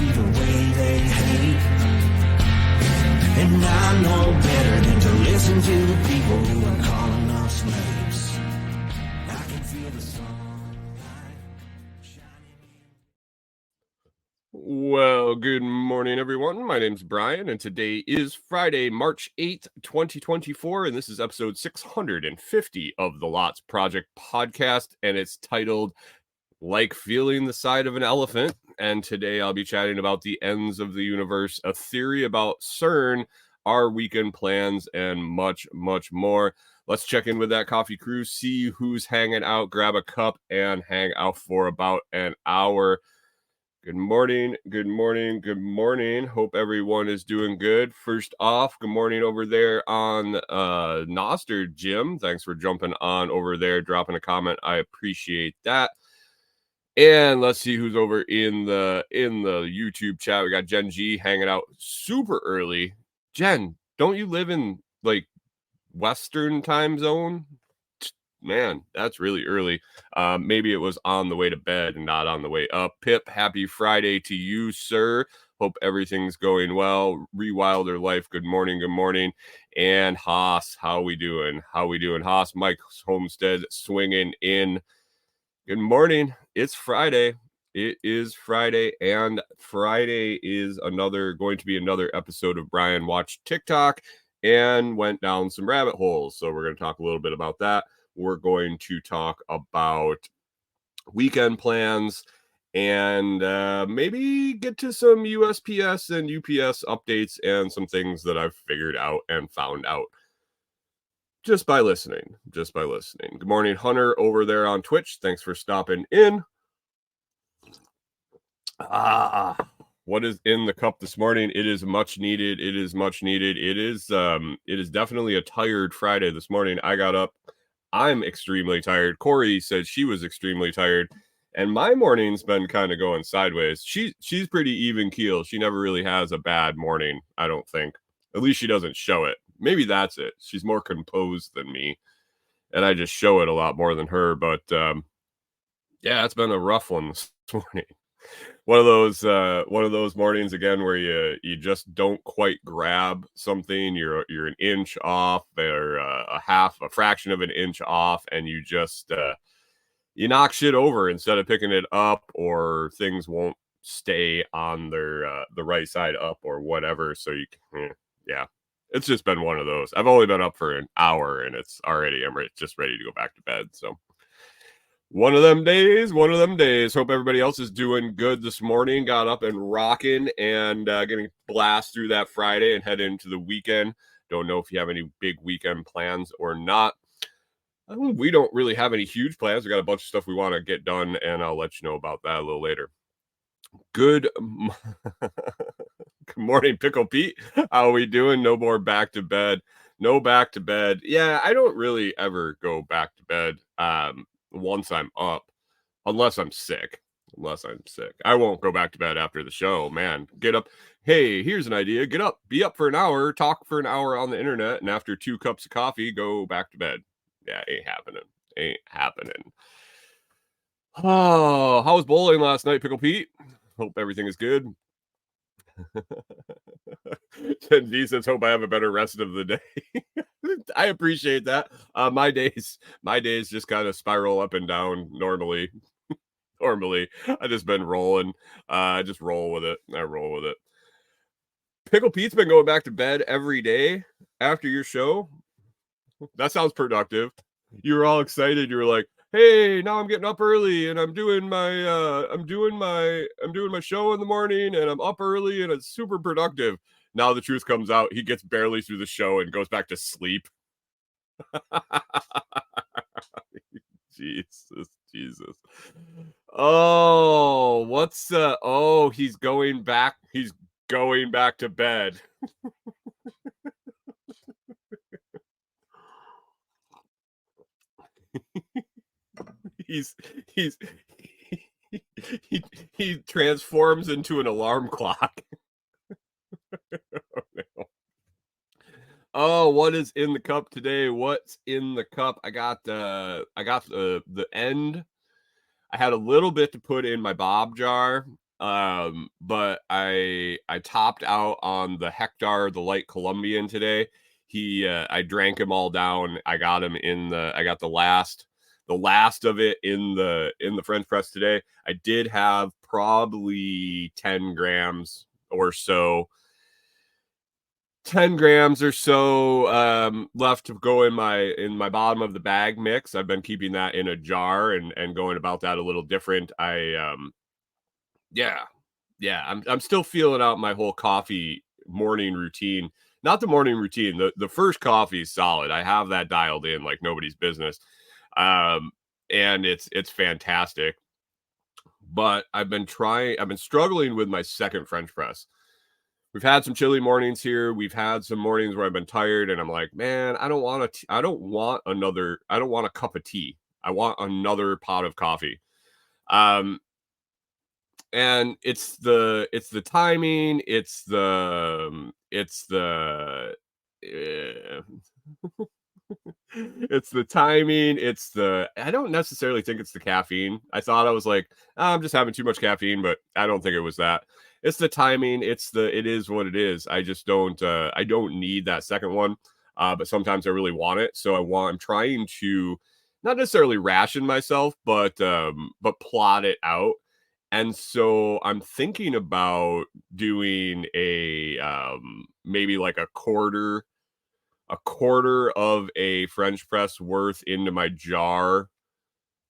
see the way they hate. And I know better than to listen to the people who are calling us slaves. I can feel the sunlight shining. Well, good morning, everyone. My name's Brian, and today is Friday, March 8th, 2024, and this is episode 650 of the Lots Project podcast, and it's titled Like Feeling the Side of an Elephant. And today I'll be chatting about the ends of the universe, a theory about CERN, our weekend plans, and much, much more. Let's check in with that coffee crew, see who's hanging out, grab a cup, and hang out for about an hour. Good morning, good morning, good morning. Hope everyone is doing good. First off, good morning over there on Noster, Jim. Thanks for jumping on over there, dropping a comment. I appreciate that. And let's see who's over in the YouTube chat. We got Jen G hanging out super early. Jen, don't you live in like Western time zone? Man, that's really early. Maybe it was on the way to bed and not on the way up. Pip, happy Friday to you, sir. Hope everything's going well. Rewilder Life, good morning, good morning. And Haas, how we doing? How we doing? Haas, Mike Homestead swinging in. Good morning. It's Friday. It is Friday, and Friday is going to be another episode of Brian Watched TikTok and went down some rabbit holes. So we're going to talk a little bit about that. We're going to talk about weekend plans and maybe get to some USPS and UPS updates and some things that I've figured out and found out just by listening. Good morning, Hunter, over there on Twitch. Thanks for stopping in. What is in the cup this morning? It is much needed. It is definitely a tired Friday this morning. I got up. I'm extremely tired. Corey said she was extremely tired, and my morning's been kind of going sideways. She's pretty even keel. She never really has a bad morning, I don't think. At least she doesn't show it. Maybe that's it. She's more composed than me, and I just show it a lot more than her. But yeah, it's been a rough one this morning. One of those mornings again where you just don't quite grab something. You're an inch off, or a fraction of an inch off, and you just you knock shit over instead of picking it up, or things won't stay on their the right side up or whatever. So yeah. It's just been one of those. I've only been up for an hour, and I'm just ready to go back to bed. So one of them days. Hope everybody else is doing good this morning. Got up and rocking and getting blast through that Friday and head into the weekend. Don't know if you have any big weekend plans or not. We don't really have any huge plans. We got a bunch of stuff we want to get done, and I'll let you know about that a little later. Good morning, Pickle Pete. How are we doing? No more back to bed. No back to bed. Yeah, I don't really ever go back to bed once I'm up, unless I'm sick. I won't go back to bed after the show. Man, get up. Hey, here's an idea. Get up, be up for an hour, talk for an hour on the internet, and after 2 cups of coffee, go back to bed. Yeah, ain't happening. Oh, how was bowling last night, Pickle Pete? Hope everything is good. D says, hope I have a better rest of the day. I appreciate that. My days just kind of spiral up and down normally. I just been rolling. I just roll with it. Pickle Pete's been going back to bed every day after your show. That sounds productive. You were all excited. You were like, hey, now I'm getting up early and I'm doing my show in the morning and I'm up early and it's super productive. Now the truth comes out. He gets barely through the show and goes back to sleep. Jesus. Oh, he's going back to bed. he transforms into an alarm clock. Oh, what is in the cup today? What's in the cup? I got the end. I had a little bit to put in my Bob jar, But I topped out on the Hector, the light Colombian today. I drank him all down. I got the last of it in the French press today. I did have probably 10 grams or so 10 grams or so left to go in my bottom of the bag mix. I've been keeping that in a jar and going about that a little different. I'm still feeling out my whole coffee morning routine. Not the morning routine. The first coffee is solid. I have that dialed in like nobody's business. And it's fantastic. But I've been struggling with my second French press. We've had some chilly mornings here. We've had some mornings where I've been tired and I'm like, man, I don't want a cup of tea. I want another pot of coffee. And it's the timing, it's the it's the timing, I don't necessarily think it's the caffeine. I thought I was like, I'm just having too much caffeine, but I don't think it was that. It's the timing, it is what it is. I just don't I don't need that second one. But sometimes I really want it. So I'm trying to not necessarily ration myself, but plot it out. And so I'm thinking about doing a maybe like a quarter of a French press worth into my jar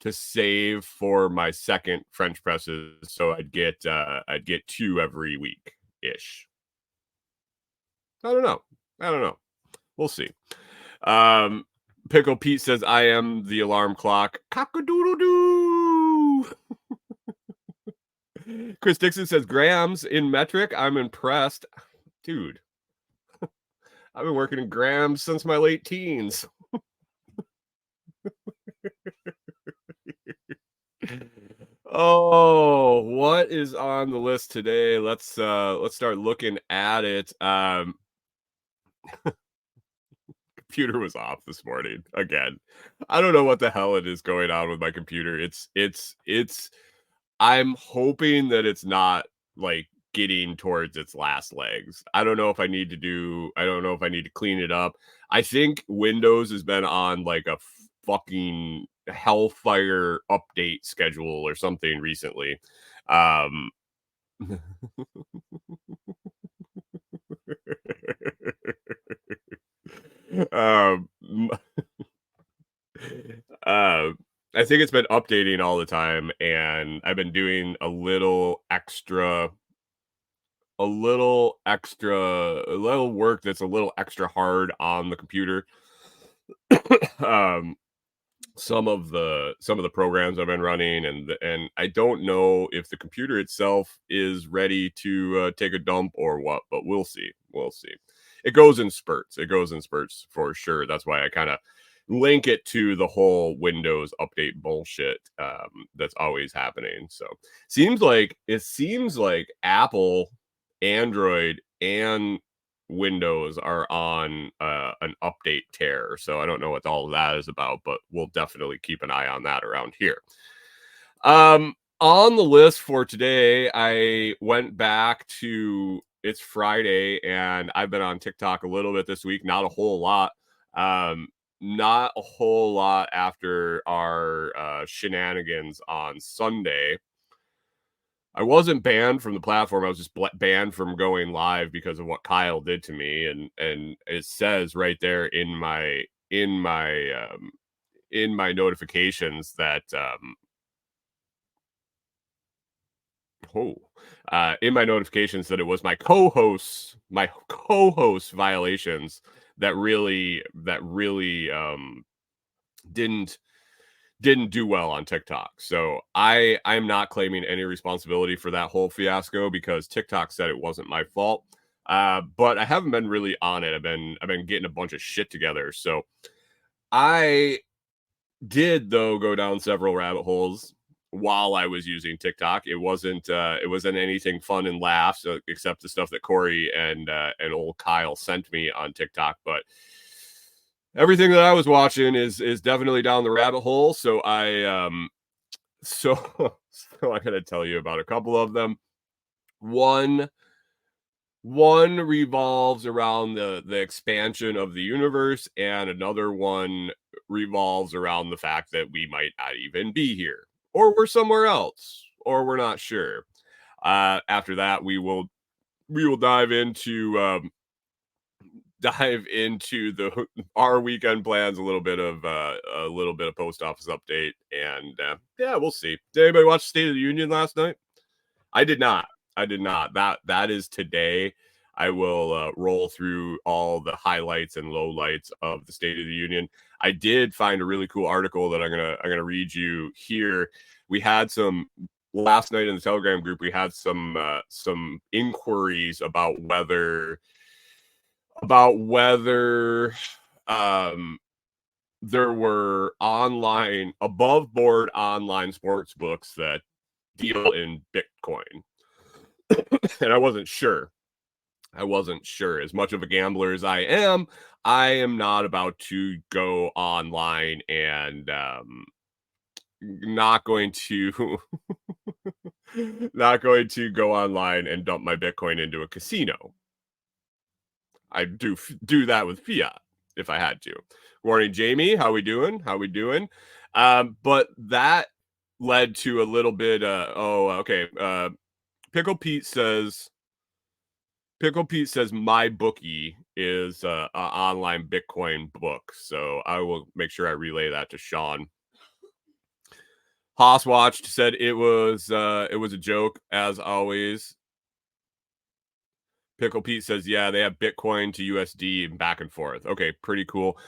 to save for my second French presses. So I'd get 2 every week ish. I don't know. We'll see. Pickle Pete says I am the alarm clock. Cock-a-doodle-doo. Chris Dixon says grams in metric. I'm impressed. Dude, I've been working in grams since my late teens. Oh, what is on the list today? Let's start looking at it. Computer was off this morning again. I don't know what the hell it is going on with my computer. It's I'm hoping that it's not like getting towards its last legs. I don't know if I need to clean it up. I think Windows has been on like a fucking hellfire update schedule or something recently. Um um I think it's been updating all the time, and I've been doing a little work that's a little extra hard on the computer. um some of the programs I've been running, and I don't know if the computer itself is ready to take a dump or what, but we'll see. It goes in spurts for sure. That's why I kind of link it to the whole Windows update bullshit that's always happening. So it seems like Apple, Android, and Windows are on an update tear. So I don't know what all of that is about, but we'll definitely keep an eye on that around here. On the list for today, I went back to it's Friday, and I've been on TikTok a little bit this week, not a whole lot. Not a whole lot after our shenanigans on Sunday. I wasn't banned from the platform. I was just banned from going live because of what Kyle did to me, and it says right there in my notifications that in my notifications that it was my co-host violations that really didn't do well on TikTok. So I'm not claiming any responsibility for that whole fiasco because TikTok said it wasn't my fault. But I haven't been really on it. I've been getting a bunch of shit together. So I did though go down several rabbit holes while I was using TikTok. It wasn't anything fun and laughs except the stuff that Corey and old Kyle sent me on TikTok, but everything that I was watching is definitely down the rabbit hole. So so I'm going to tell you about a couple of them. One revolves around the expansion of the universe, and another one revolves around the fact that we might not even be here, or we're somewhere else, or we're not sure. After that, we will dive into our weekend plans, a little bit of post office update, and yeah, we'll see. Did anybody watch State of the Union last night? I did not. That is today. I will roll through all the highlights and lowlights of the State of the Union. I did find a really cool article that I'm gonna read you here. We had some last night in the Telegram group. We had some inquiries about whether there were above board online sports books that deal in Bitcoin. And I wasn't sure. As much of a gambler as I am not about to go online and not going to go online and dump my Bitcoin into a casino. I'd do that with fiat if I had to. Morning, Jamie. How we doing? But that led to a little bit. Pickle Pete says my bookie is an online Bitcoin book, so I will make sure I relay that to Sean. Haas watched, said it was a joke as always. Pickle Pete says, yeah, they have Bitcoin to USD and back and forth. Okay, pretty cool.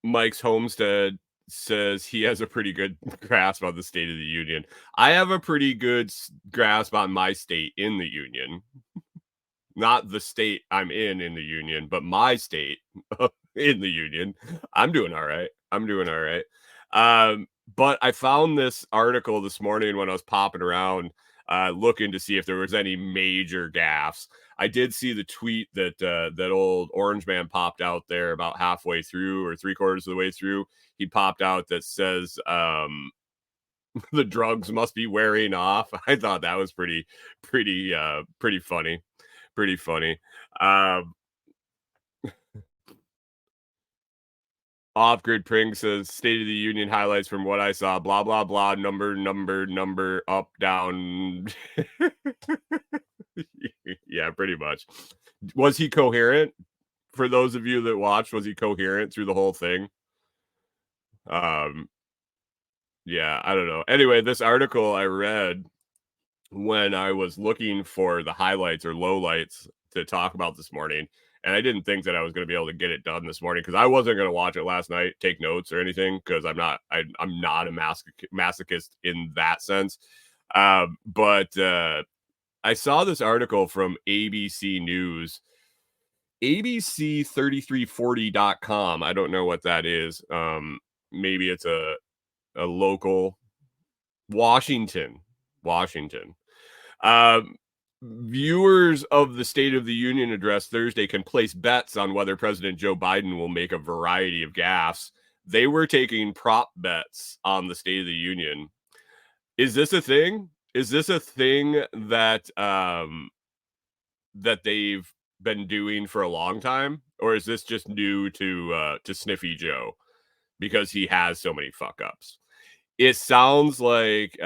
Mike's Homestead says he has a pretty good grasp on the State of the Union. I have a pretty good grasp on my state in the Union. Not the state I'm in the Union, but my state in the Union. I'm doing all right. But I found this article this morning when I was popping around looking to see if there was any major gaffes. I did see the tweet that old Orange Man popped out there about halfway through or 3/4 of the way through. He popped out that says the drugs must be wearing off. I thought that was pretty funny. Off-grid Pring says State of the Union highlights from what I saw, blah blah blah, number up down. Yeah, pretty much. Was he coherent? For those of you that watched, was he coherent through the whole thing? Yeah, I don't know. Anyway, this article I read when I was looking for the highlights or lowlights to talk about this morning, and I didn't think that I was going to be able to get it done this morning because I wasn't going to watch it last night, take notes or anything, because I'm not a masochist in that sense. But I saw this article from ABC News, ABC3340.com. I don't know what that is. Maybe it's a local Washington. Viewers of the State of the Union address Thursday can place bets on whether President Joe Biden will make a variety of gaffes. They were taking prop bets on the State of the Union. Is this a thing? Is this a thing that that they've been doing for a long time, or is this just new to Sniffy Joe because he has so many fuck ups? It sounds like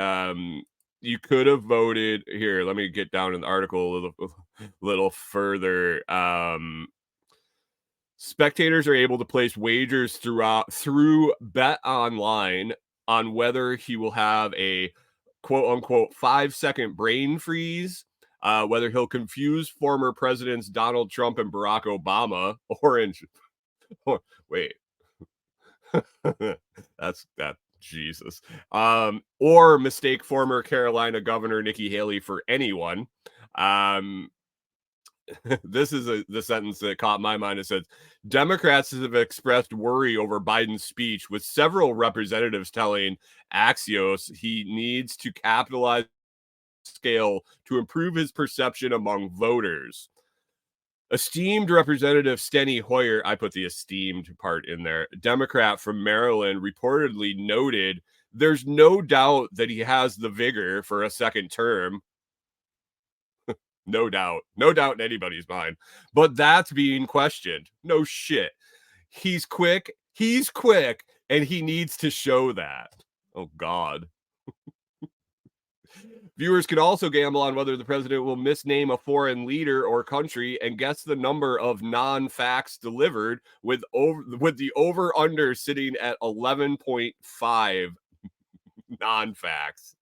you could have voted here. Let me get down in the article a little further. Spectators are able to place wagers through Bet Online on whether he will have a quote unquote 5-second brain freeze, whether he'll confuse former presidents Donald Trump and Barack Obama, wait, that's that. Jesus. Or mistake former Carolina Governor Nikki Haley for anyone. This is the sentence that caught my mind. It says, Democrats have expressed worry over Biden's speech, with several representatives telling Axios he needs to capitalize scale to improve his perception among voters. Esteemed Representative Steny Hoyer, I put the esteemed part in there, Democrat from Maryland, reportedly noted there's no doubt that he has the vigor for a second term. No doubt in anybody's mind. But that's being questioned. No shit. He's quick, and he needs to show that. Oh, God. Viewers can also gamble on whether the president will misname a foreign leader or country and guess the number of non-facts delivered, with the over-under sitting at 11.5 non-facts.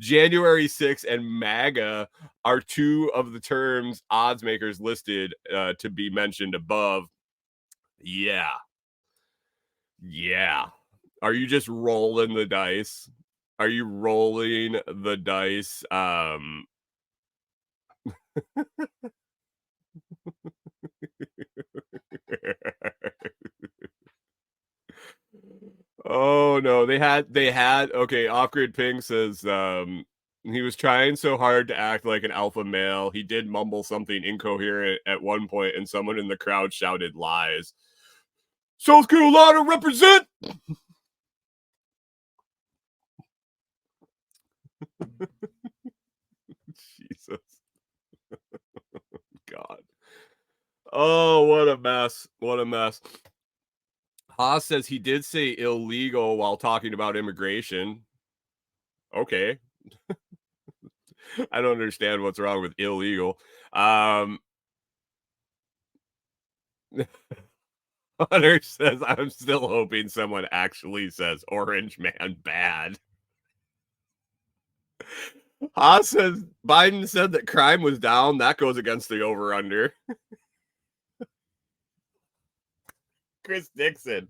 January 6th and MAGA are two of the terms odds makers listed to be mentioned above. Yeah. Are you just rolling the dice? Are you rolling the dice? Oh no, they had okay, off-grid ping says he was trying so hard to act like an alpha male. He did mumble something incoherent at one point, and someone in the crowd shouted lies. South Carolina represent. Jesus. God. Oh, what a mess. Haas says he did say illegal while talking about immigration. Okay. I don't understand what's wrong with illegal. Hunter says, I'm still hoping someone actually says Orange Man bad. Haas says Biden said that crime was down. That goes against the over-under. Chris Dixon.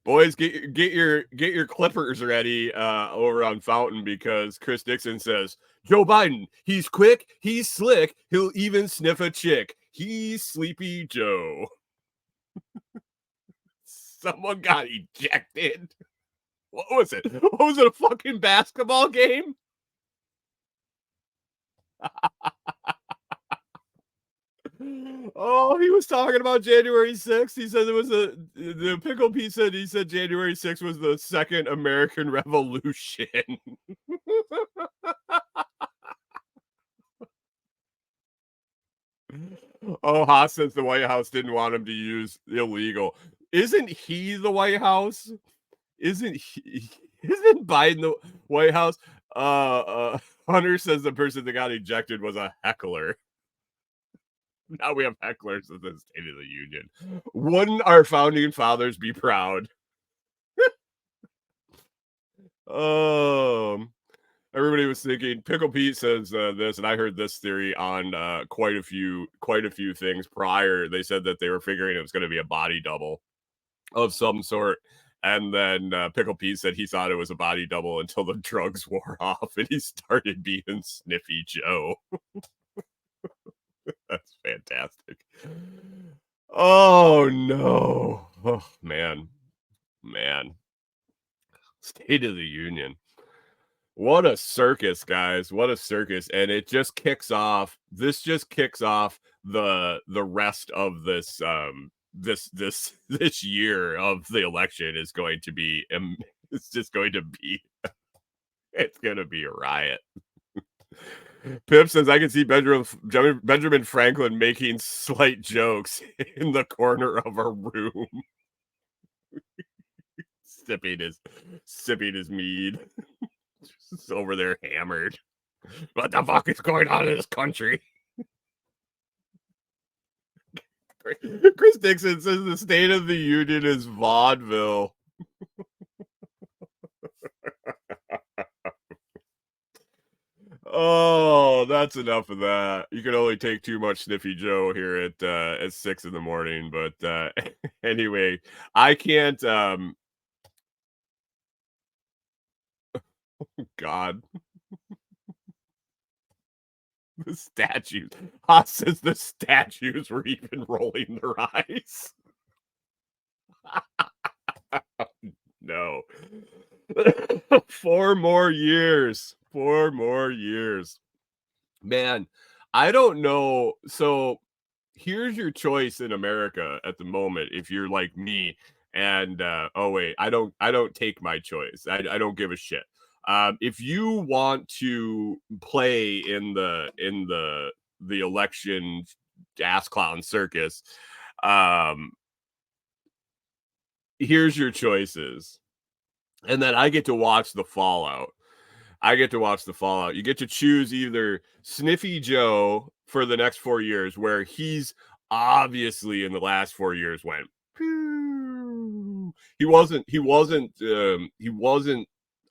Boys, get your clippers ready over on Fountain, because Chris Dixon says Joe Biden, he's quick, he's slick, he'll even sniff a chick. He's Sleepy Joe. Someone got ejected. What was it? A fucking basketball game? Oh, he was talking about January 6th. He said the Pickle Pete said he said January 6th was the second American Revolution. Oh, Haas says the White House didn't want him to use illegal. Isn't he the White House? Isn't Biden the White House? Hunter says the person that got ejected was a heckler. Now we have hecklers in the State of the Union. Wouldn't our founding fathers be proud? Everybody was thinking. Pickle Pete says this, and I heard this theory on quite a few things prior. They said that they were figuring it was going to be a body double of some sort, and then Pickle Pete said he thought it was a body double until the drugs wore off and he started being Sniffy Joe. That's fantastic. Oh no. Oh man. State of the Union. What a circus, guys. What a circus. And it just kicks off. This just kicks off the rest of this this year of the election is going to be it's just going to be it's going to be a riot. Pip says, I can see Benjamin Franklin making slight jokes in the corner of a room. sipping his mead. Just over there hammered. What the fuck is going on in this country? Chris Dixon says the State of the Union is vaudeville. Oh, that's enough of that. You can only take too much Sniffy Joe here at 6 a.m. But anyway, I can't. God, the statues. Haas says the statues were even rolling their eyes. No. 4 more years. 4 more years. Man, I don't know. So here's your choice in America at the moment if you're like me. And oh wait, I don't take my choice. I don't give a shit. If you want to play in the election ass clown circus, here's your choices. And then I get to watch the fallout. You get to choose either Sniffy Joe for the next 4 years, where he's obviously in the last 4 years went. He wasn't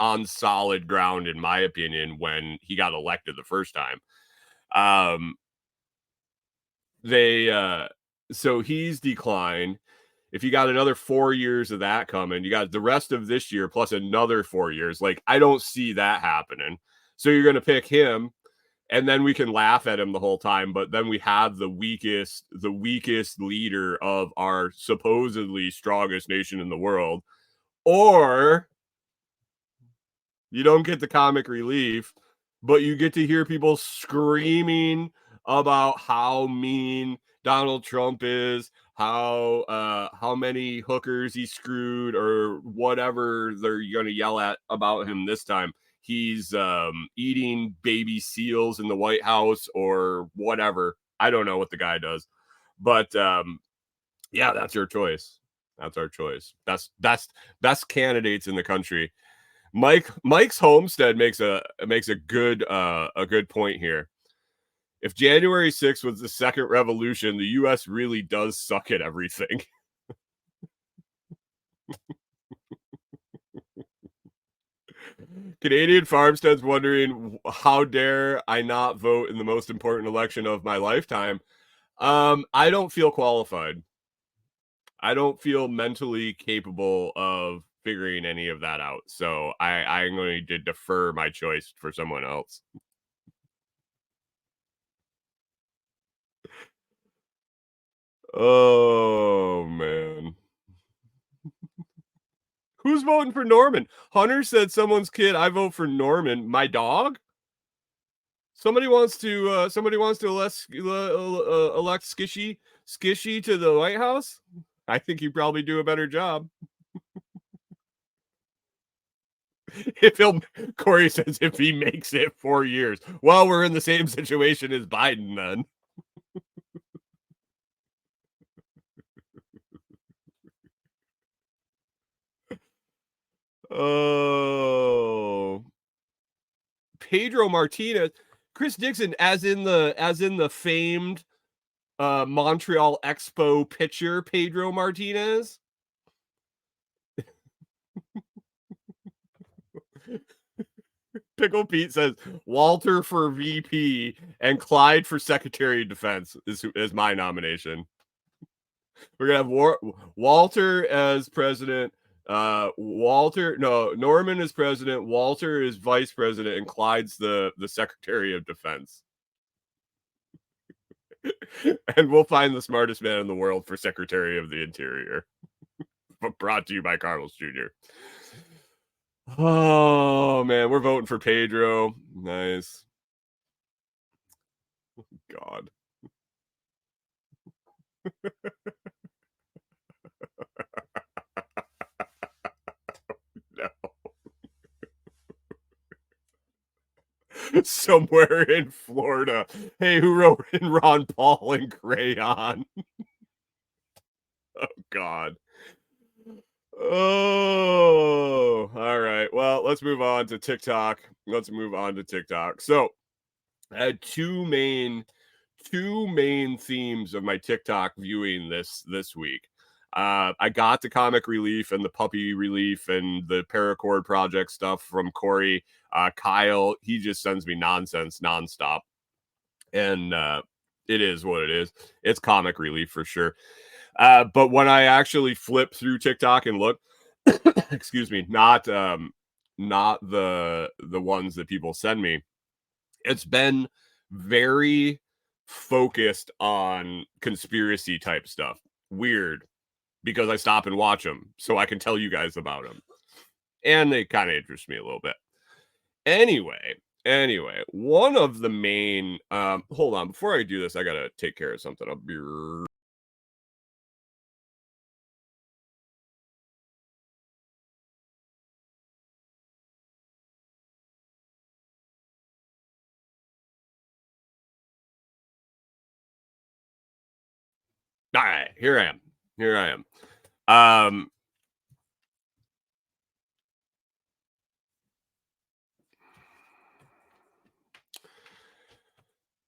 on solid ground, in my opinion, when he got elected the first time. So he's declined. If you got another 4 years of that coming, you got the rest of this year plus another 4 years. Like, I don't see that happening. So you're going to pick him, and then we can laugh at him the whole time. But then we have the weakest leader of our supposedly strongest nation in the world. Or you don't get the comic relief, but you get to hear people screaming about how mean Donald Trump is, how many hookers he screwed, or whatever they're going to yell at about him this time. He's eating baby seals in the White House or whatever. I don't know what the guy does, but yeah, that's your choice. That's our choice. Best candidates in the country. Mike's Homestead makes a good point here. If January 6th was the second revolution, the U.S. really does suck at everything. Canadian Farmstead's wondering, how dare I not vote in the most important election of my lifetime? I don't feel qualified. I don't feel mentally capable of figuring any of that out. So I'm going to defer my choice for someone else. Oh, man. Who's voting for Norman? Hunter said someone's kid. I vote for Norman. My dog? Somebody wants to elect Skishy to the White House? I think he'd probably do a better job. Corey says if he makes it 4 years. Well, we're in the same situation as Biden then. Oh, Pedro Martinez, Chris Dixon, as in the famed Montreal Expo pitcher Pedro Martinez. Pickle Pete says Walter for VP and Clyde for Secretary of Defense is my nomination. We're gonna have Walter as president. Norman is president. Walter is vice president, and Clyde's the Secretary of Defense. And we'll find the smartest man in the world for Secretary of the Interior. Brought to you by Carlos Jr. Oh, man, we're voting for Pedro. Nice. God. No. Somewhere in Florida. Hey, who wrote in Ron Paul in crayon? Oh, God. Oh, all right. Well, let's move on to TikTok. So, I had two main themes of my TikTok viewing this week. I got the comic relief and the puppy relief and the paracord project stuff from Corey. Kyle, he just sends me nonsense nonstop, and it is what it is. It's comic relief for sure. But when I actually flip through TikTok and look, excuse me, not the ones that people send me, it's been very focused on conspiracy type stuff. Weird, because I stop and watch them so I can tell you guys about them, and they kind of interest me a little bit. Anyway, one of the main hold on, before I do this, I gotta take care of something. I'll be All right, here I am. Um,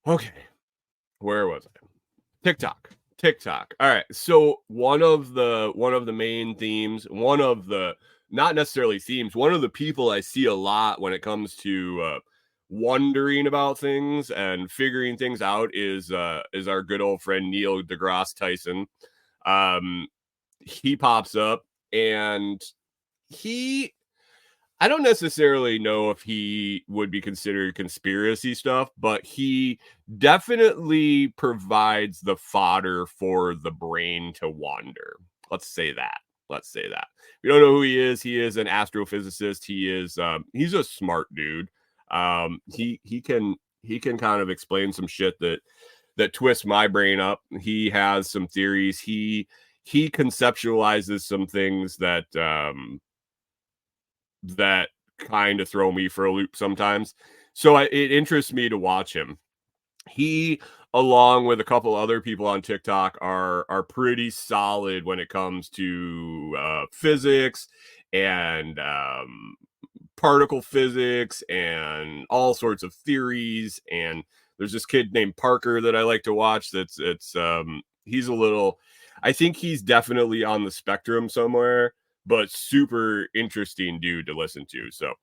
okay, where was I? TikTok. All right. So one of the main themes, one of the not necessarily themes, one of the people I see a lot when it comes to wondering about things and figuring things out is our good old friend Neil deGrasse Tyson. Um, he pops up and he I don't necessarily know if he would be considered conspiracy stuff, but he definitely provides the fodder for the brain to wander. Let's say that. Let's say that. We don't know who he is. He is an astrophysicist. He's a smart dude. He can kind of explain some shit that twists my brain up. He has some theories. He conceptualizes some things that kind of throw me for a loop sometimes. So it interests me to watch him. He, along with a couple other people on TikTok, are pretty solid when it comes to physics and particle physics and all sorts of theories. And there's this kid named Parker that I like to watch. He's a little. I think he's definitely on the spectrum somewhere, but super interesting dude to listen to. So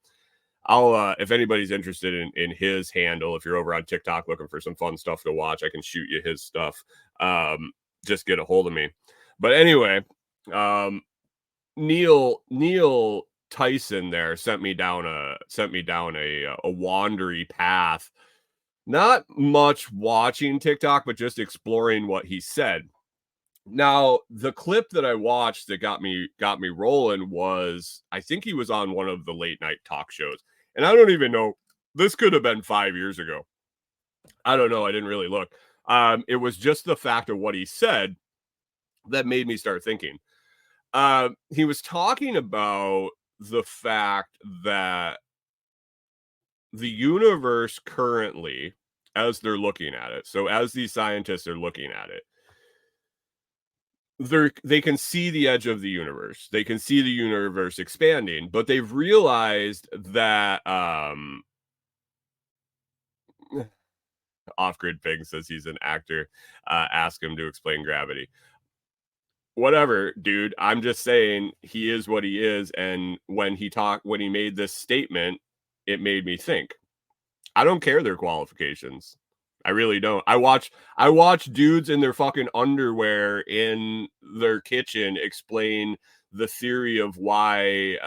I'll if anybody's interested in his handle, if you're over on TikTok looking for some fun stuff to watch, I can shoot you his stuff. Just get a hold of me. But anyway, um, Neil Tyson there sent me down a wandery path. Not much watching TikTok, but just exploring what he said. Now, the clip that I watched that got me rolling was I think he was on one of the late night talk shows. And I don't even know, this could have been 5 years ago. I don't know, I didn't really look. It was just the fact of what he said that made me start thinking. He was talking about the fact that the universe currently, as they're looking at it, so as these scientists are looking at it, they can see the edge of the universe. They can see the universe expanding, but they've realized that Off-Grid Pig says he's an actor. Ask him to explain gravity. Whatever, dude. I'm just saying he is what he is, and when he made this statement, it made me think. I don't care their qualifications. I really don't. I watch dudes in their fucking underwear in their kitchen explain the theory of why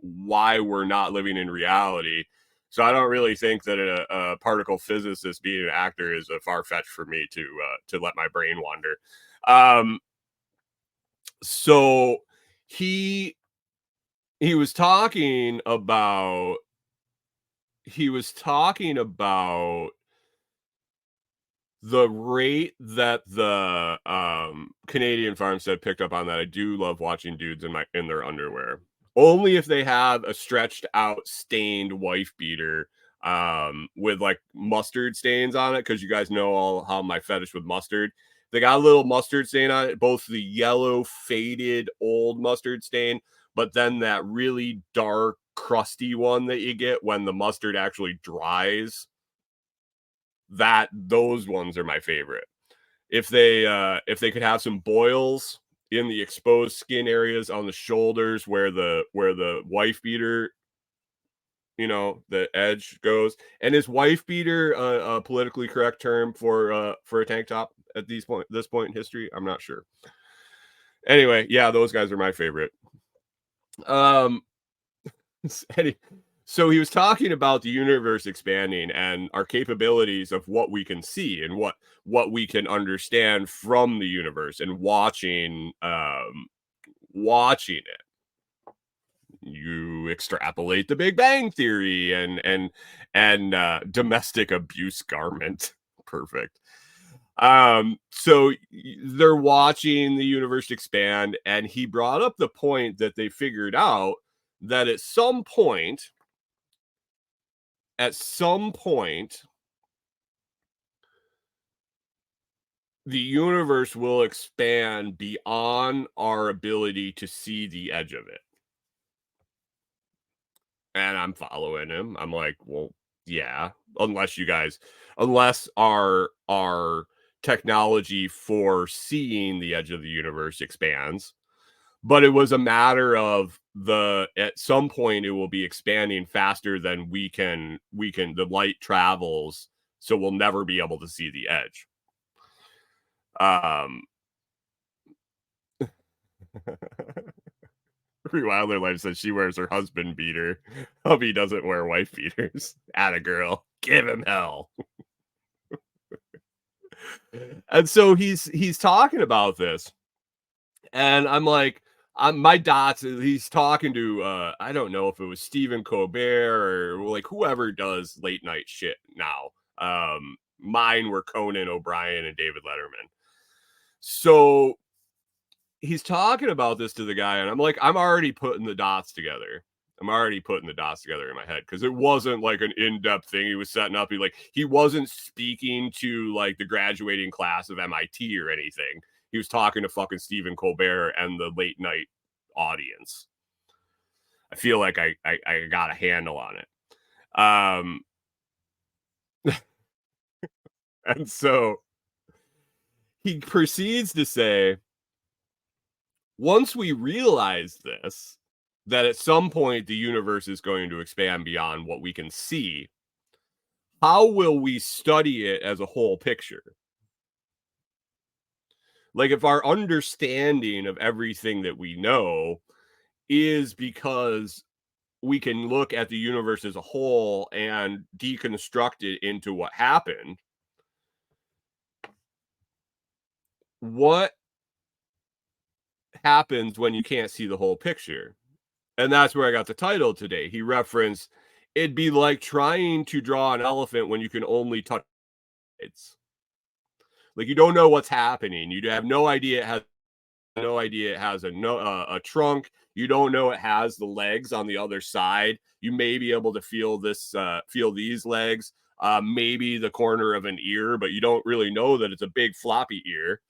we're not living in reality. So I don't really think that a particle physicist being an actor is a far fetch for me to let my brain wander. Um, so he he was talking about he was talking about the rate that the Canadian farmstead picked up on that. I do love watching dudes in their underwear. Only if they have a stretched out stained wife beater with like mustard stains on it, because you guys know all how my fetish with mustard. They got a little mustard stain on it, both the yellow faded old mustard stain, but then that really dark crusty one that you get when the mustard actually dries. That those ones are my favorite. If they could have some boils in the exposed skin areas on the shoulders where the wife beater, the edge goes. And is wife beater a politically correct term for a tank top at this point in history? I'm not sure. Anyway, yeah, those guys are my favorite. Um So he was talking about the universe expanding and our capabilities of what we can see and what we can understand from the universe, and watching it. You extrapolate the Big Bang Theory and domestic abuse garment. Perfect. So they're watching the universe expand, and he brought up the point that they figured out that at some point the universe will expand beyond our ability to see the edge of it. And I'm following him. I'm like, well, yeah, unless our technology for seeing the edge of the universe expands. But it was a matter of at some point it will be expanding faster than the light travels, so we'll never be able to see the edge. Wilder Life says she wears her husband beater. Hubby doesn't wear wife beaters. Atta girl. Give him hell. And so he's talking about this. And I'm like, my dots, he's talking to I don't know if it was Stephen Colbert or like whoever does late night shit now. Mine were Conan O'Brien and David Letterman. So he's talking about this to the guy, and I'm like, I'm already putting the dots together. I'm already putting the dots together in my head because it wasn't like an in-depth thing he was setting up. He wasn't speaking to like the graduating class of MIT or anything. He was talking to fucking Stephen Colbert and the late night audience. I feel like I got a handle on it. And so he proceeds to say, once we realize this, that at some point the universe is going to expand beyond what we can see, how will we study it as a whole picture? Like, if our understanding of everything that we know is because we can look at the universe as a whole and deconstruct it into what happened, what happens when you can't see the whole picture? And that's where I got the title today. He referenced, it'd be like trying to draw an elephant when you can only touch it. Like, you don't know what's happening. You have no idea it has a trunk. You don't know it has the legs on the other side. You may be able to feel these legs, maybe the corner of an ear, but you don't really know that it's a big floppy ear.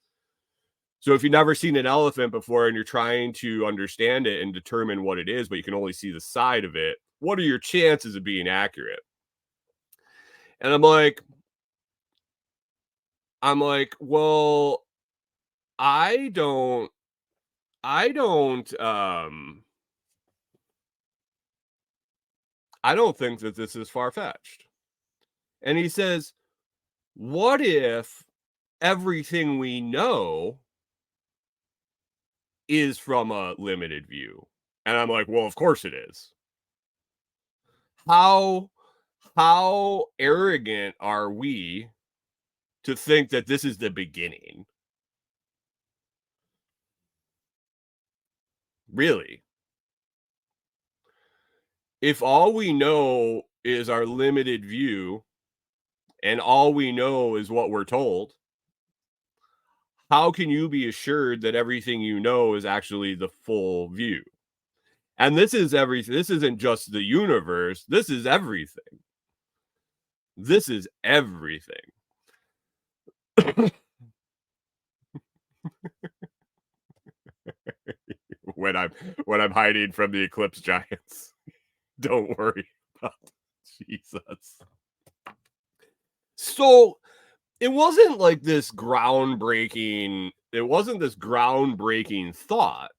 So if you've never seen an elephant before and you're trying to understand it and determine what it is, but you can only see the side of it, what are your chances of being accurate? And I'm like, well, I don't I don't think that this is far-fetched. And he says, what if everything we know is from a limited view? And I'm like, well, of course it is. How arrogant are we to think that this is the beginning? Really? If all we know is our limited view and all we know is what we're told, how can you be assured that everything you know is actually the full view? And this is everything. This isn't just the universe. This is everything. This is everything. when I'm hiding from the eclipse giants. Don't worry about Jesus. So it wasn't like this groundbreaking thought.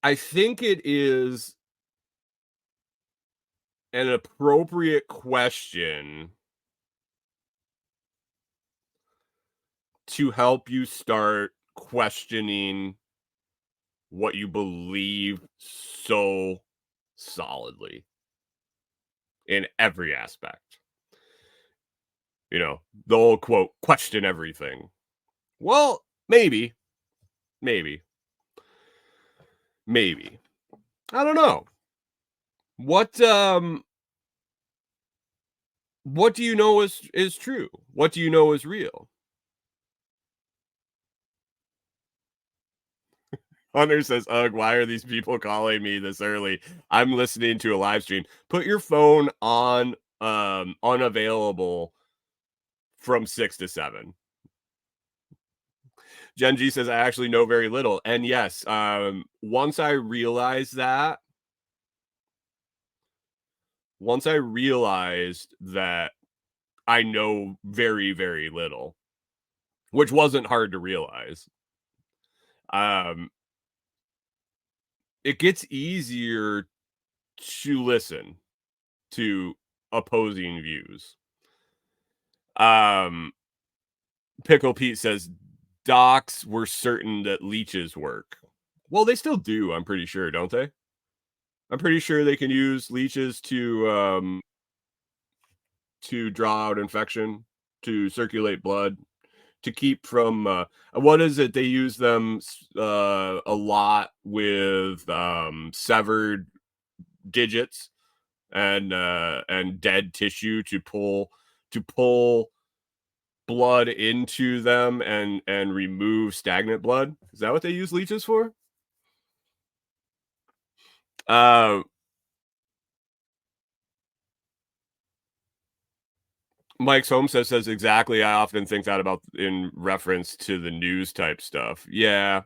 I think it is an appropriate question to help you start questioning what you believe so solidly in every aspect. You know, the old quote, question everything. Well, maybe. I don't know. What do you know is true? What do you know is real? Hunter says, ugh, why are these people calling me this early? I'm listening to a live stream. Put your phone on unavailable from 6 to 7. Gen G says, I actually know very little. And yes, once I realized that I know very, very little, which wasn't hard to realize. It gets easier to listen to opposing views. Pickle Pete says docs were certain that leeches work. Well, they still do, I'm pretty sure, don't they? I'm pretty sure they can use leeches to draw out infection, to circulate blood, to keep from what is it? They use them a lot with severed digits and dead tissue to pull blood into them and remove stagnant blood. Is that what they use leeches for? Mike's home says exactly. I often think that about in reference to the news type stuff. Yeah.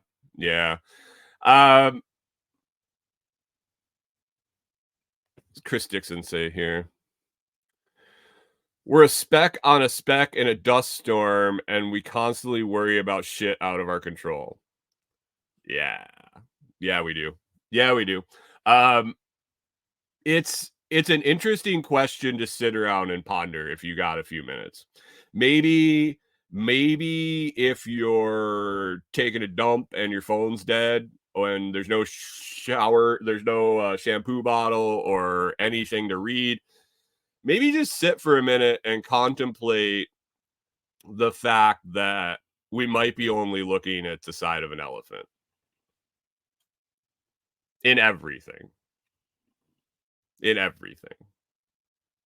Chris Dixon say here, we're a speck on a speck in a dust storm, and we constantly worry about shit out of our control. Yeah, we do. It's an interesting question to sit around and ponder if you got a few minutes. Maybe if you're taking a dump and your phone's dead and there's no shower, there's no shampoo bottle or anything to read, maybe just sit for a minute and contemplate the fact that we might be only looking at the side of an elephant in everything.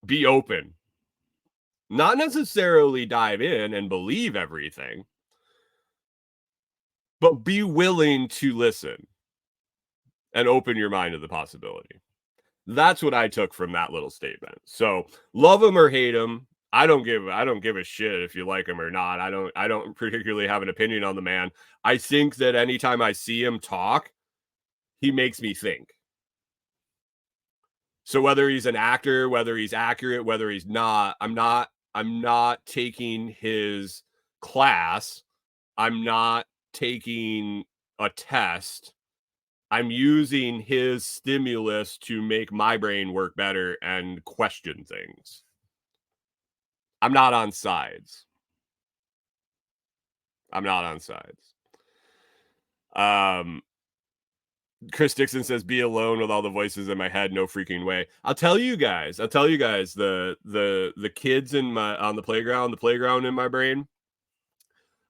Be open. Not necessarily dive in and believe everything, but be willing to listen and open your mind to the possibility. That's what I took from that little statement. So love him or hate him. I don't give a shit if you like him or not. I don't particularly have an opinion on the man. I think that anytime I see him talk, he makes me think. So whether he's an actor, whether he's accurate, whether he's not, I'm not taking his class. I'm not taking a test. I'm using his stimulus to make my brain work better and question things. I'm not on sides. Chris Dixon says, be alone with all the voices in my head. No freaking way. I'll tell you guys, the kids on the playground in my brain.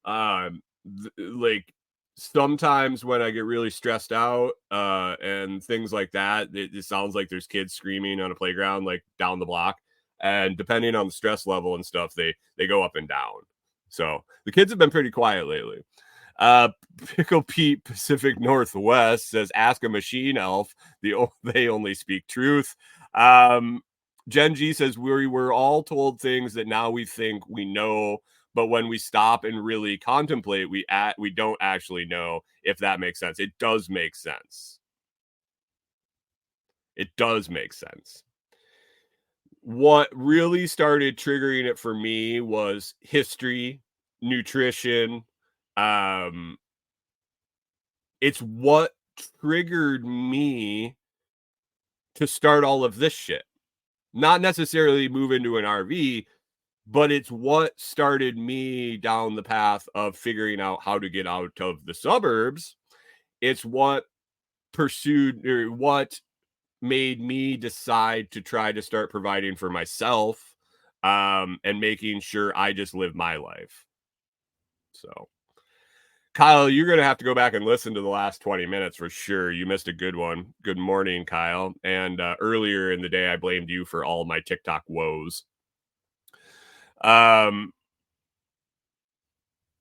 Like sometimes when I get really stressed out, and things like that, it sounds like there's kids screaming on a playground, like down the block. And depending on the stress level and stuff, they go up and down. So the kids have been pretty quiet lately. Pickle Pete Pacific Northwest says, ask a machine elf. They only speak truth. Gen G says, we were all told things that now we think we know, but when we stop and really contemplate, we don't actually know, if that makes sense. It does make sense. What really started triggering it for me was history, nutrition. It's what triggered me to start all of this shit. Not necessarily move into an RV, but it's what started me down the path of figuring out how to get out of the suburbs. It's what made me decide to try to start providing for myself, and making sure I just live my life. So, Kyle, you're going to have to go back and listen to the last 20 minutes for sure. You missed a good one. Good morning, Kyle. And earlier in the day, I blamed you for all my TikTok woes.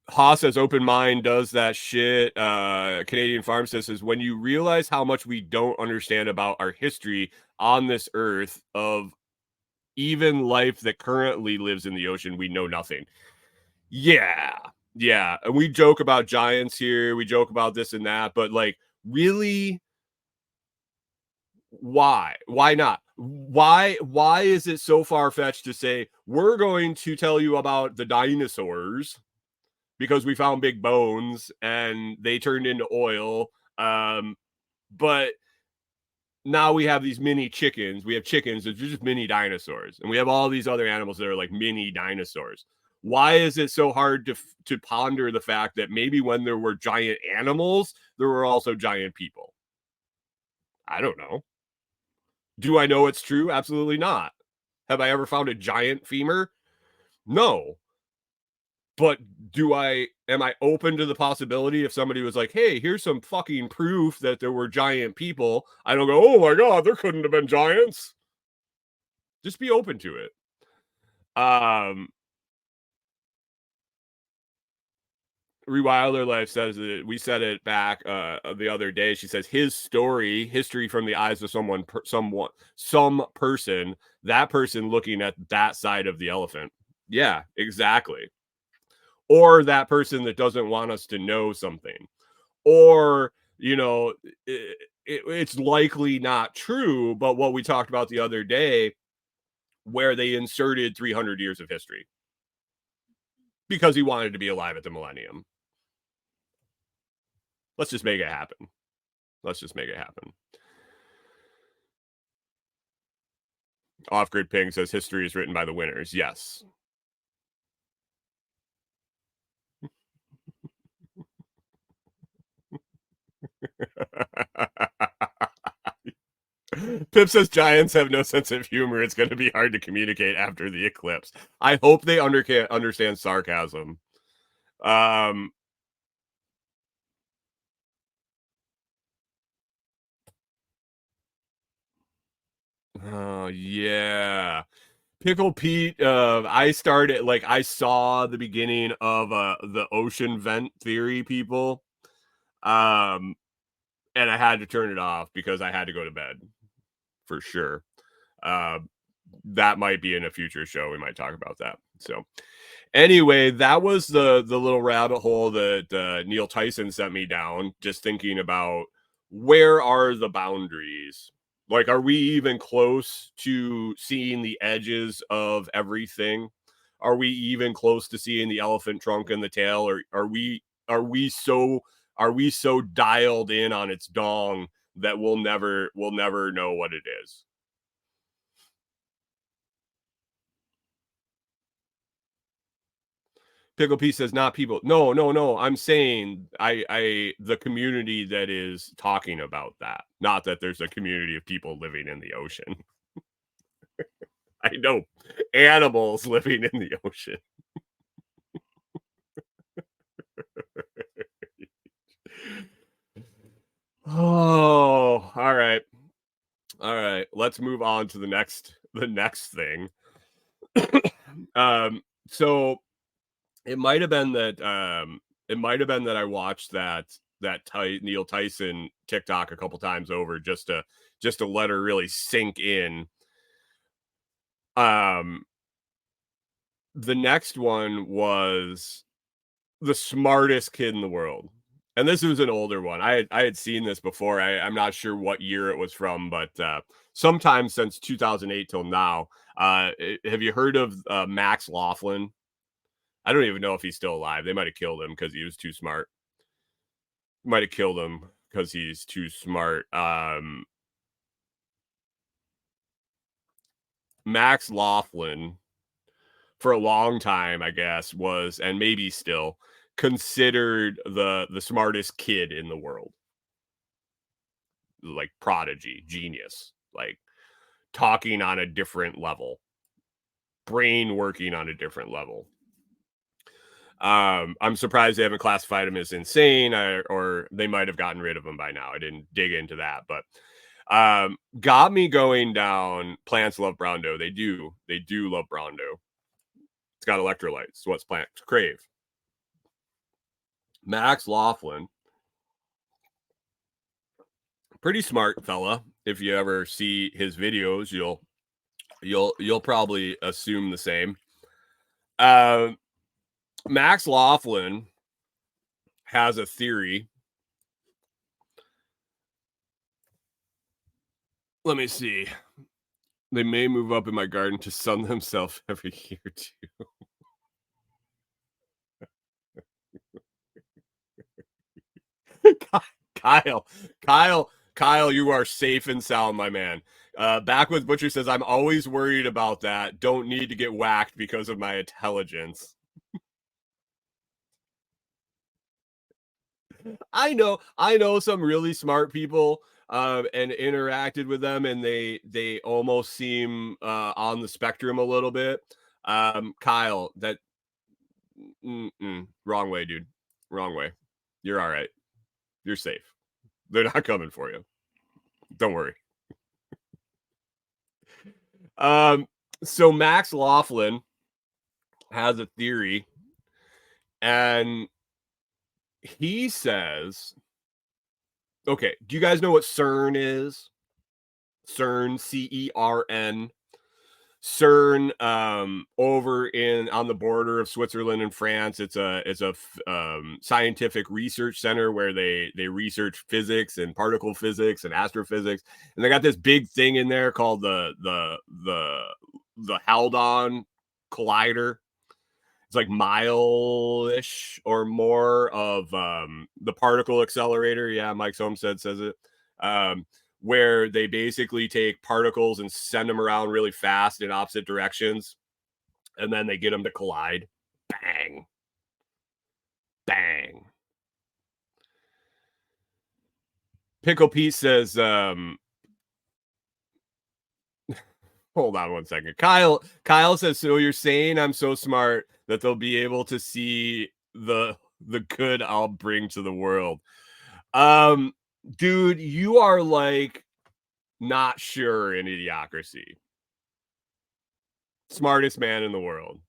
Haas says, open mind does that shit. Canadian Farm says, when you realize how much we don't understand about our history on this earth, of even life that currently lives in the ocean, we know nothing. Yeah. Yeah. And we joke about giants here. We joke about this and that, but like, really, why? Why not? Why is it so far-fetched to say we're going to tell you about the dinosaurs because we found big bones and they turned into oil? But now we have these mini chickens. We have chickens that are just mini dinosaurs, and we have all these other animals that are like mini dinosaurs. Why is it so hard to ponder the fact that maybe when there were giant animals, there were also giant people? I don't know. Do I know it's true? Absolutely not. Have I ever found a giant femur? No. But am I open to the possibility if somebody was like, hey, here's some fucking proof that there were giant people? I don't go, oh my God, there couldn't have been giants. Just be open to it. Um, Rewilder Life says that we said it back the other day. She says his story, history from the eyes of some person, that person looking at that side of the elephant. Yeah, exactly. Or that person that doesn't want us to know something. Or, it's likely not true, but what we talked about the other day, where they inserted 300 years of history because he wanted to be alive at the millennium. Let's just make it happen. Let's just make it happen. Off Grid Ping says history is written by the winners. Yes. Pip says giants have no sense of humor. It's going to be hard to communicate after the eclipse. I hope they understand sarcasm. Oh yeah. Pickle Pete, I saw the beginning of the ocean vent theory, people. And I had to turn it off because I had to go to bed for sure. That might be in a future show. We might talk about that. So anyway, that was the little rabbit hole that Neil Tyson sent me down, just thinking about where are the boundaries? Like, are we even close to seeing the edges of everything? Are we even close to seeing the elephant trunk and the tail? Or are we so dialed in on its dong that we'll never know what it is? Pickle P says not people. No, no, no. I'm saying the community that is talking about that. Not that there's a community of people living in the ocean. I know animals living in the ocean. Oh, all right. All right. Let's move on to the next thing. So it might have been that I watched that Neil Tyson TikTok a couple times over just to let her really sink in. The next one was the smartest kid in the world. And this was an older one. I had seen this before. I'm not sure what year it was from, but sometime since 2008 till now. Have you heard of Max Laughlin? I don't even know if he's still alive. They might have killed him because he was too smart. Might have killed him because he's too smart. Max Laughlin, for a long time, I guess, was, and maybe still, considered the smartest kid in the world. Like prodigy, genius, like talking on a different level, brain working on a different level. I'm surprised they haven't classified him as insane, or they might have gotten rid of him by now. I didn't dig into that, but got me going down. Plants love brown dough. They do love brown dough. It's got electrolytes. So what's plants crave? Max Laughlin, pretty smart fella. If you ever see his videos, you'll probably assume the same. Max Laughlin has a theory. Let me see. They may move up in my garden to sun themselves every year too. Kyle, you are safe and sound, my man. Backwoods Butcher says, I'm always worried about that. Don't need to get whacked because of my intelligence. I know some really smart people and interacted with them, and they almost seem on the spectrum a little bit. Kyle, that wrong way, dude. Wrong way. You're all right. You're safe. They're not coming for you. Don't worry. So Max Laughlin has a theory, and he says, okay, do you guys know what CERN is? CERN, CERN. CERN, over in on the border of Switzerland and France. It's a scientific research center where they research physics and particle physics and astrophysics, and they got this big thing in there called the Hadron Collider. It's like mile-ish or more of the particle accelerator. Yeah, Mike Somstead says it. Where they basically take particles and send them around really fast in opposite directions, and then they get them to collide. Bang. Bang. Pickle Pete says, hold on one second. Kyle says, so you're saying I'm so smart that they'll be able to see the good I'll bring to the world. Dude, you are like not sure in Idiocracy. Smartest man in the world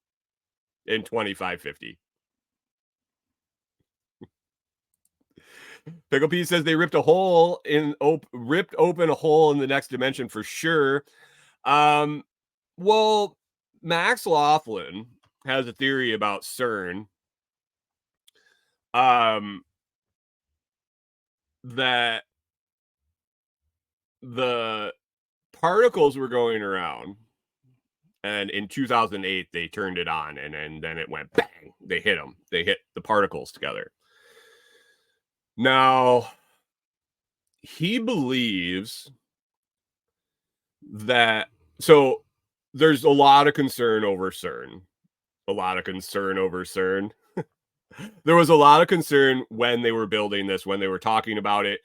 in 2550. Pickle P says they ripped open a hole in the next dimension for sure. Well, Max Laughlin has a theory about CERN. That the particles were going around, and in 2008 they turned it on, and then it went bang. They hit the particles together. Now he believes that, so there's a lot of concern over CERN. There was a lot of concern when they were building this, when they were talking about it.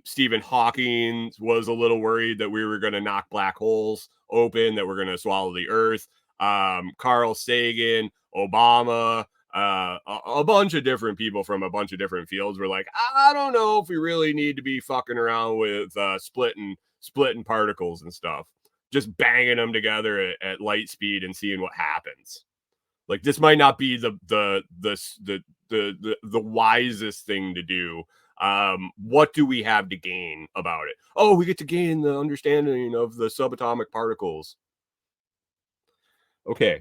Stephen Hawking was a little worried that we were going to knock black holes open, that we're going to swallow the earth. Carl Sagan, Obama, a bunch of different people from a bunch of different fields were like, I don't know if we really need to be fucking around with splitting particles and stuff. Just banging them together at light speed and seeing what happens. Like, this might not be the wisest thing to do. What do we have to gain about it? Oh, we get to gain the understanding of the subatomic particles. Okay.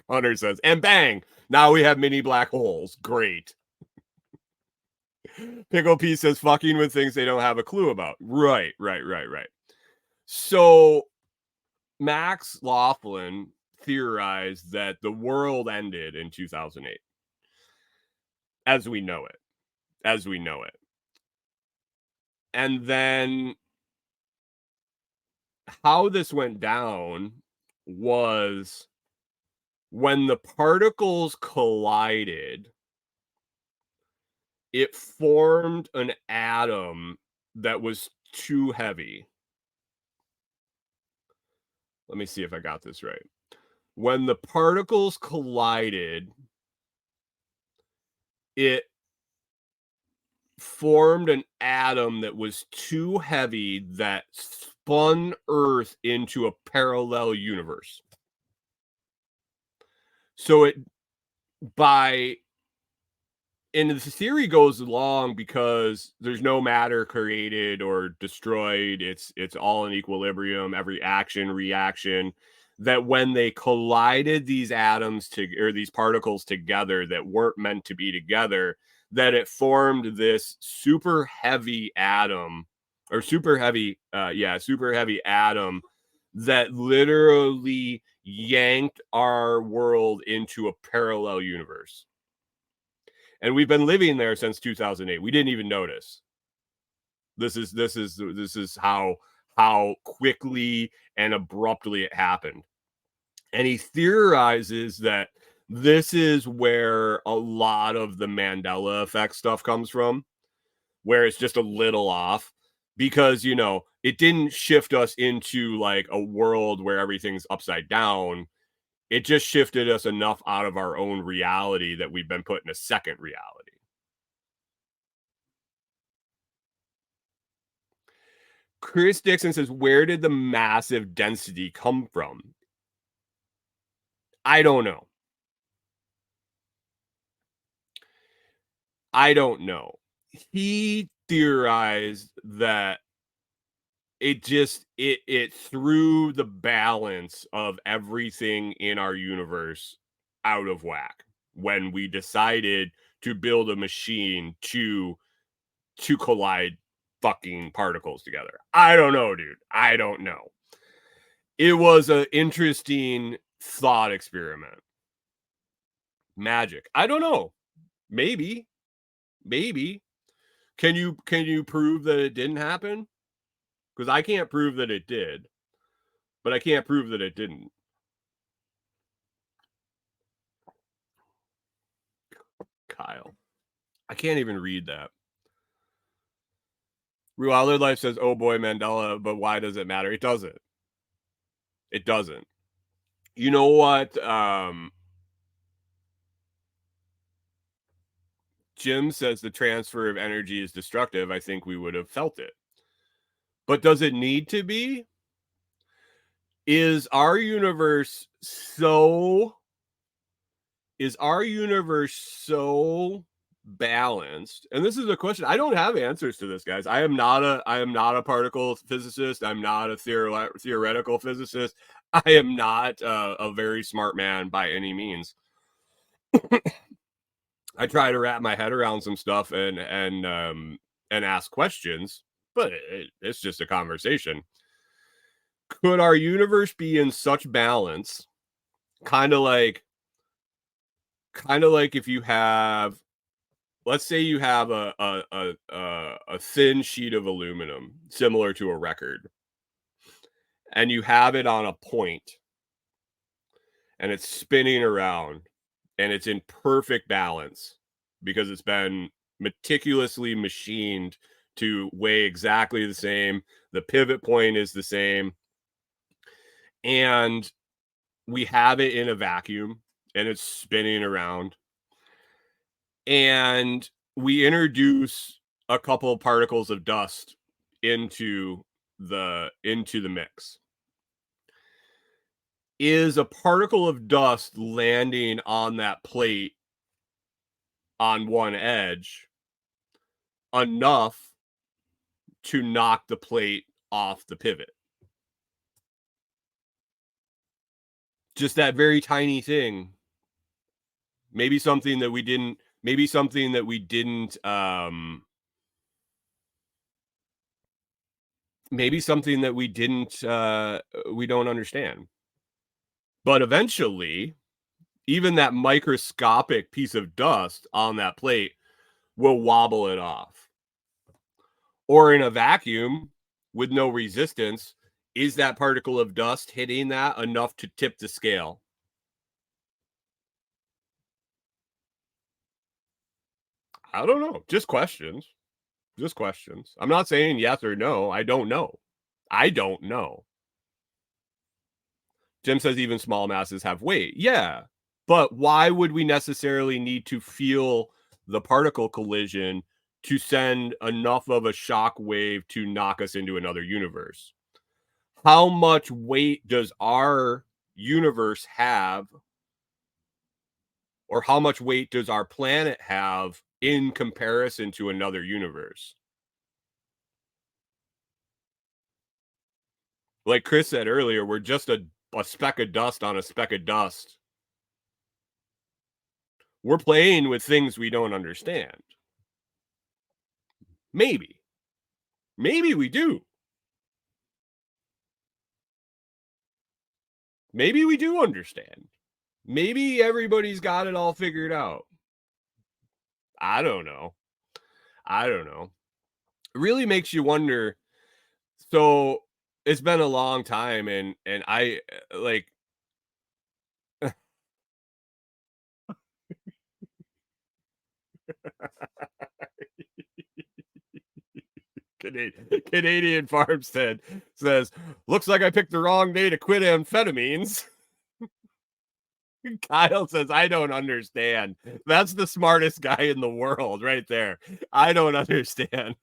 Hunter says, and bang, now we have mini black holes. Great. Pickle P says, fucking with things they don't have a clue about. Right. So Max Laughlin theorized that the world ended in 2008 as we know it. And then how this went down was when the particles collided, it formed an atom that was too heavy. Let me see if I got this right. When the particles collided, it formed an atom that was too heavy that spun Earth into a parallel universe. So by and the theory goes along because there's no matter created or destroyed. It's all in equilibrium, every action, reaction, that when they collided these atoms or these particles together that weren't meant to be together, that it formed this super heavy atom or super heavy atom that literally yanked our world into a parallel universe. And we've been living there since 2008. We didn't even notice. This is how quickly and abruptly it happened. And he theorizes that this is where a lot of the Mandela effect stuff comes from, where it's just a little off, because, you know, it didn't shift us into like a world where everything's upside down. It just shifted us enough out of our own reality that we've been put in a second reality. Chris Dixon says, where did the massive density come from? I don't know. He theorized that it threw the balance of everything in our universe out of whack when we decided to build a machine to collide fucking particles together. I don't know, dude. I don't know. It was an interesting thought experiment. Magic. I don't know. Maybe. Can you prove that it didn't happen? Because I can't prove that it did, but I can't prove that it didn't. Kyle. I can't even read that. Real Life says, oh boy, Mandela, but why does it matter? It doesn't. It doesn't. You know what? Jim says the transfer of energy is destructive. I think we would have felt it. But does it need to be? Is our universe so balanced? And this is a question. I don't have answers to this, guys. I am not a particle physicist. I'm not a theoretical physicist. I am not a very smart man by any means. I try to wrap my head around some stuff and ask questions, but it's just a conversation. Could our universe be in such balance, kind of like if you have, let's say you have a thin sheet of aluminum similar to a record, and you have it on a point, and it's spinning around, and it's in perfect balance because it's been meticulously machined to weigh exactly the same. The pivot point is the same. And we have it in a vacuum and it's spinning around. And we introduce a couple of particles of dust into the mix. Is a particle of dust landing on that plate on one edge enough to knock the plate off the pivot? Just that very tiny thing. Maybe something that we didn't we don't understand. But eventually, even that microscopic piece of dust on that plate will wobble it off. Or in a vacuum with no resistance, is that particle of dust hitting that enough to tip the scale? I don't know. Just questions. I'm not saying yes or no. I don't know. Jim says even small masses have weight. Yeah. But why would we necessarily need to feel the particle collision to send enough of a shock wave to knock us into another universe? How much weight does our universe have, or how much weight does our planet have in comparison to another universe. Like Chris said earlier, we're just a speck of dust on a speck of dust. We're playing with things we don't understand. Maybe. Maybe we do. Maybe we do understand. Maybe everybody's got it all figured out. I don't know. It really makes you wonder. So it's been a long time, and I like Canadian Farmstead says, looks like I picked the wrong day to quit amphetamines. Kyle says, I don't understand. That's the smartest guy in the world right there. I don't understand.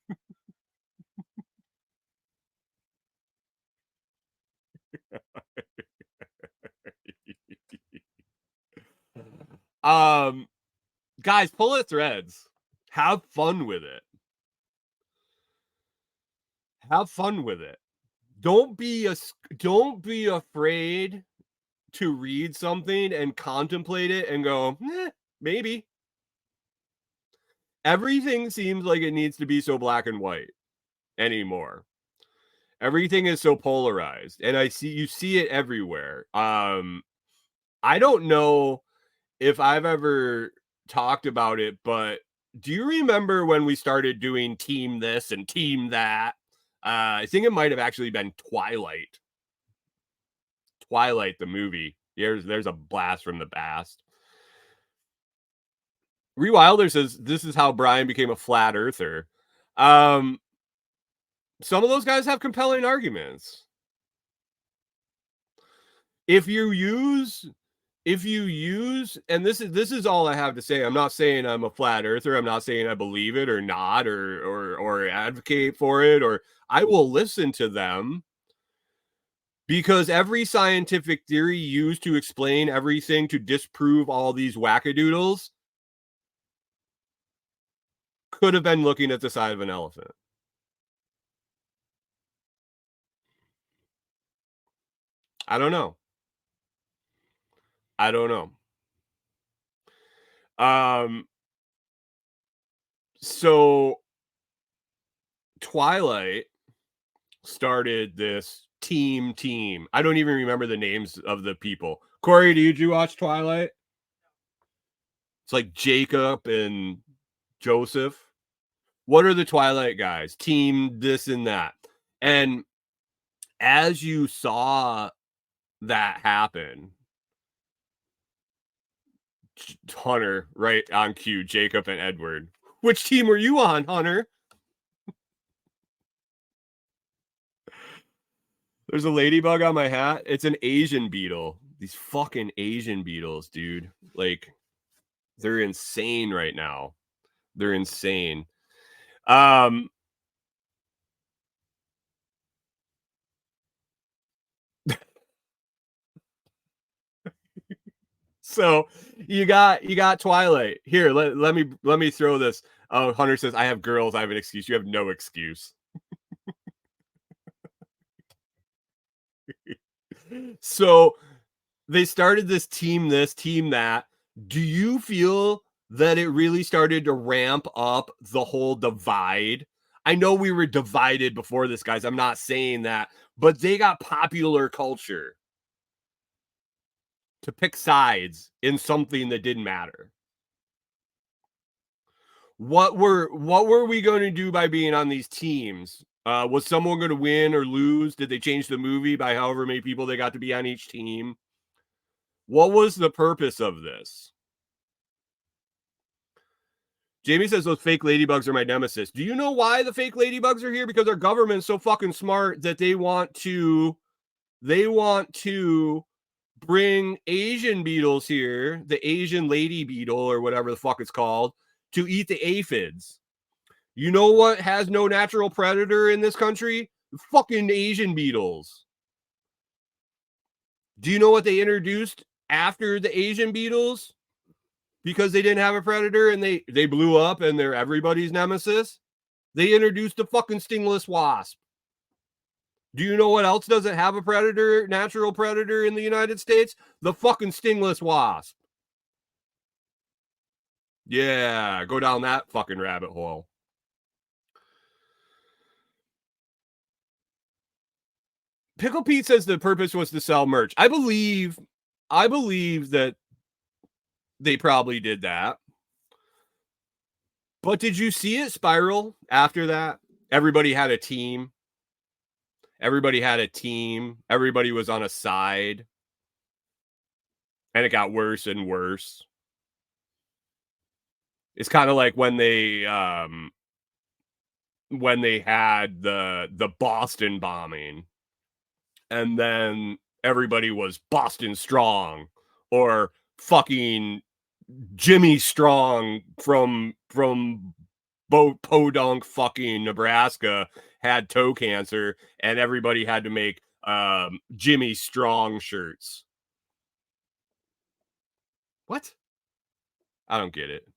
Guys, pull at threads. Have fun with it. Have fun with it. Don't be afraid to read something and contemplate it and go, maybe. Everything seems like it needs to be so black and white anymore. Everything is so polarized, and you see it everywhere. I don't know if I've ever talked about it, but do you remember when we started doing team this and team that? I think it might have actually been Twilight. Twilight, the movie. There's a blast from the past. Rewilder says this is how Brian became a flat earther. Some of those guys have compelling arguments. If you use, and this is all I have to say. I'm not saying I'm a flat earther. I'm not saying I believe it or not, or advocate for it, or I will listen to them, because every scientific theory used to explain everything to disprove all these wackadoodles could have been looking at the side of an elephant. I don't know. So Twilight started this team. I don't even remember the names of the people. Corey, did you watch Twilight? It's like Jacob and Joseph. What are the Twilight guys? Team this and that. And as you saw that happen, Hunter, right on cue, Jacob and Edward. Which team were you on, Hunter? There's a ladybug on my hat. It's an Asian beetle. These fucking Asian beetles, dude. Like, they're insane right now. They're insane. So you got Twilight. Here, let me throw this. Oh, Hunter says, I have girls, I have an excuse. You have no excuse. So they started this, team that. Do you feel that it really started to ramp up the whole divide? I know we were divided before this, guys. I'm not saying that, but they got popular culture to pick sides in something that didn't matter. What were we going to do by being on these teams? Was someone going to win or lose? Did they change the movie by however many people they got to be on each team? What was the purpose of this? Jamie says those fake ladybugs are my nemesis. Do you know why the fake ladybugs are here? Because our government's so fucking smart that they want to bring Asian beetles here, the Asian lady beetle or whatever the fuck it's called, to eat the aphids. You know what has no natural predator in this country? Fucking Asian beetles. Do you know what they introduced after the Asian beetles? because they didn't have a predator and they blew up and they're everybody's nemesis. They introduced a fucking stingless wasp. Do you know what else doesn't have a predator, natural predator in the United States? The fucking stingless wasp. Yeah, go down that fucking rabbit hole. Pickle Pete says the purpose was to sell merch. I believe that they probably did that. But did you see it spiral after that? Everybody had a team. Everybody was on a side. And it got worse and worse. It's kind of like when they had the Boston bombing. And then everybody was Boston Strong or fucking Jimmy Strong from Podunk fucking Nebraska had toe cancer and everybody had to make Jimmy Strong shirts. What? I don't get it.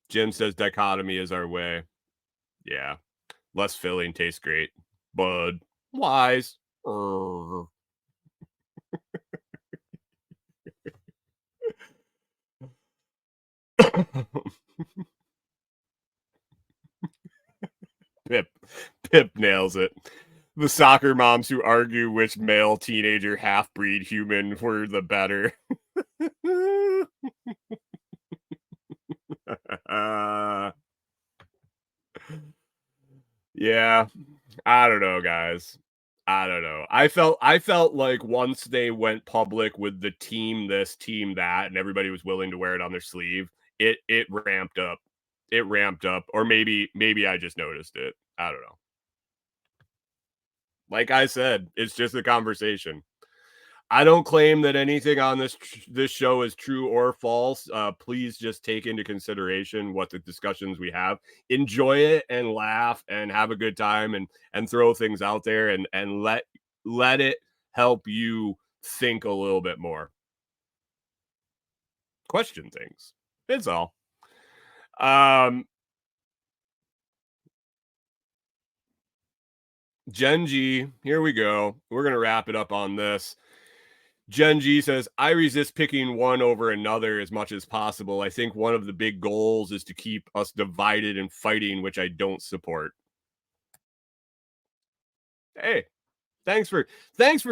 Jim says dichotomy is our way. Yeah. Less filling tastes great. Bud. Wise. Pip nails it. The soccer moms who argue which male teenager half-breed human were the better. Yeah, I don't know, guys. I don't know. I felt like once they went public with the team this, team that, and everybody was willing to wear it on their sleeve, it ramped up. It ramped up, or maybe I just noticed it. I don't know. Like I said, it's just a conversation. I don't claim that anything on this show is true or false. Please just take into consideration what the discussions we have. Enjoy it and laugh and have a good time and throw things out there and let it help you think a little bit more. Question things. It's all. Gen G, here we go. We're going to wrap it up on this. Gen G says, I resist picking one over another as much as possible. I think one of the big goals is to keep us divided and fighting, which I don't support. Hey, thanks for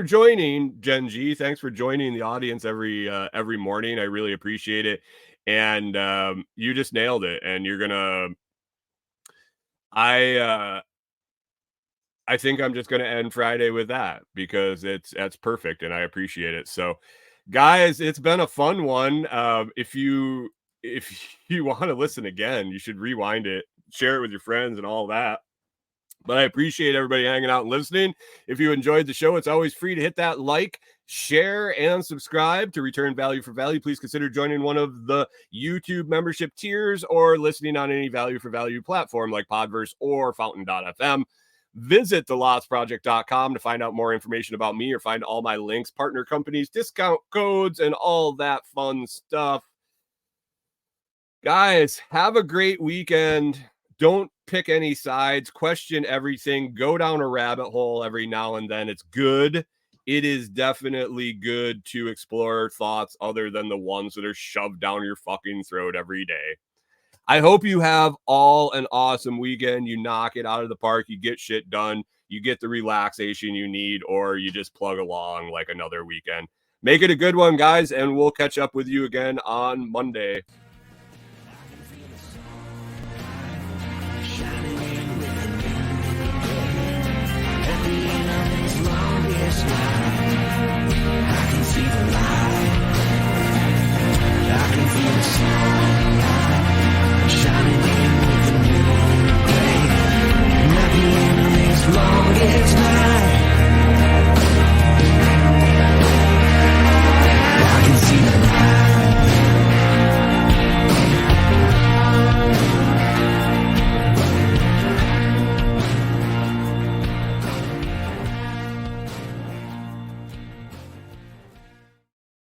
joining, Gen G. Thanks for joining the audience every morning. I really appreciate it. And you just nailed it. And you're gonna I think I'm just going to end Friday with that because that's perfect and I appreciate it. So guys, it's been a fun one. If you want to listen again, you should rewind it, share it with your friends and all that. But I appreciate everybody hanging out and listening. If you enjoyed the show, it's always free to hit that like, share, and subscribe to return value for value. Please consider joining one of the YouTube membership tiers or listening on any value for value platform like Podverse or Fountain.fm. Visit thelottsproject.com to find out more information about me or find all my links, partner companies, discount codes, and all that fun stuff. Guys, have a great weekend. Don't pick any sides. Question everything. Go down a rabbit hole every now and then. It's good. It is definitely good to explore thoughts other than the ones that are shoved down your fucking throat every day. I hope you have all an awesome weekend. You knock it out of the park. You get shit done. You get the relaxation you need, or you just plug along like another weekend. Make it a good one, guys, and we'll catch up with you again on Monday. I can see the light. I can feel the sun.